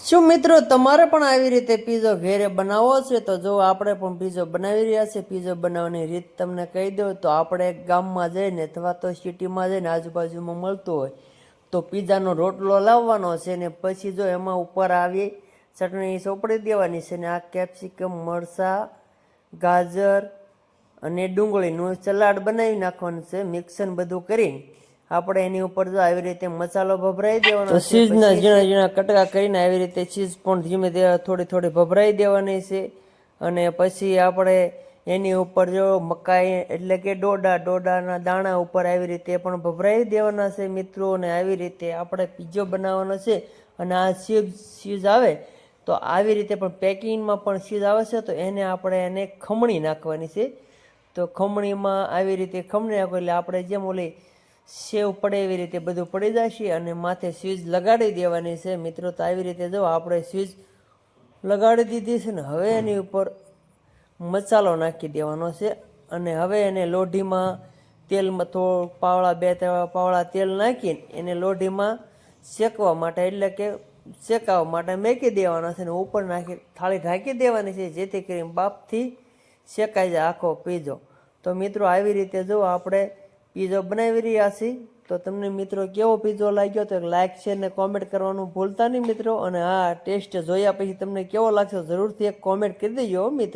શું મિત્રો તમારે પણ આવી રીતે પીઝો ઘરે બનાવવો છે તો જો આપણે પણ પીઝો બનાવી રહ્યા છે। પીઝો બનાવવાની રીત તમને કહી દઉં તો આપણે ગામમાં જઈને અથવા તો સિટીમાં જઈને આજુબાજુમાં મળતું હોય તો પીઝાનો રોટલો લાવવાનો છે ને પછી જો એમાં ઉપર આવી ચટણી ચોપડી દેવાની છે ને આ કેપ્સિકમ મરચાં ગાજર અને ડુંગળીનું સલાડ બનાવી નાખવાનું છે। મિક્સન બધું કરીને આપણે એની ઉપર જો આવી રીતે મસાલો ભભરાઈ દેવાનો છે। ચીઝના ઝીણા ઝીણા કટકા કરીને આવી રીતે ચીઝ પણ ધીમે ધીમે થોડી થોડી ભભરાઈ દેવાની છે। અને પછી આપણે એની ઉપર જો મકાઈ એટલે કે ડોડાના દાણા ઉપર આવી રીતે પણ ભભરાઈ દેવાના છે મિત્રો। અને આવી રીતે આપણે પીઝો બનાવવાનો છે। અને આ ચીઝ આવે તો આવી રીતે પણ પેકિંગમાં પણ ચીઝ આવે છે તો એને ખમણી નાખવાની છે। તો ખમણીમાં આવી રીતે ખમણી નાખો એટલે આપણે જેમ ઓલી સેવ પડે એવી રીતે બધું પડી જશે અને માથે સ્વીચ લગાડી દેવાની છે મિત્રો। તો આવી રીતે જો આપણે સ્વીચ લગાડી દીધી છે ને હવે એની ઉપર મસાલો નાખી દેવાનો છે। અને હવે એને લોઢીમાં તેલમાં થોડું બે ત્રણ પાવડા તેલ નાખીને એને લોઢીમાં શેકવા માટે એટલે કે શેકાવા માટે મેકી દેવાના છે ને ઉપર નાખી થાળી ઢાંકી દેવાની છે જેથી કરીને બાફથી શેકાઈ જાય આખો પીઝો। તો મિત્રો આવી રીતે જો આપણે પીઝો બનાવી રહ્યા છીએ। તો તમને મિત્રો કેવો પીઝો લાગ્યો તો લાઈક શેર ને કોમેન્ટ કરવાનું ભૂલતા નહીં મિત્રો। અને આ ટેસ્ટ જોયા પછી તમને કેવો લાગશે જરૂરથી એક કોમેન્ટ કરી દેજો મિત્રો।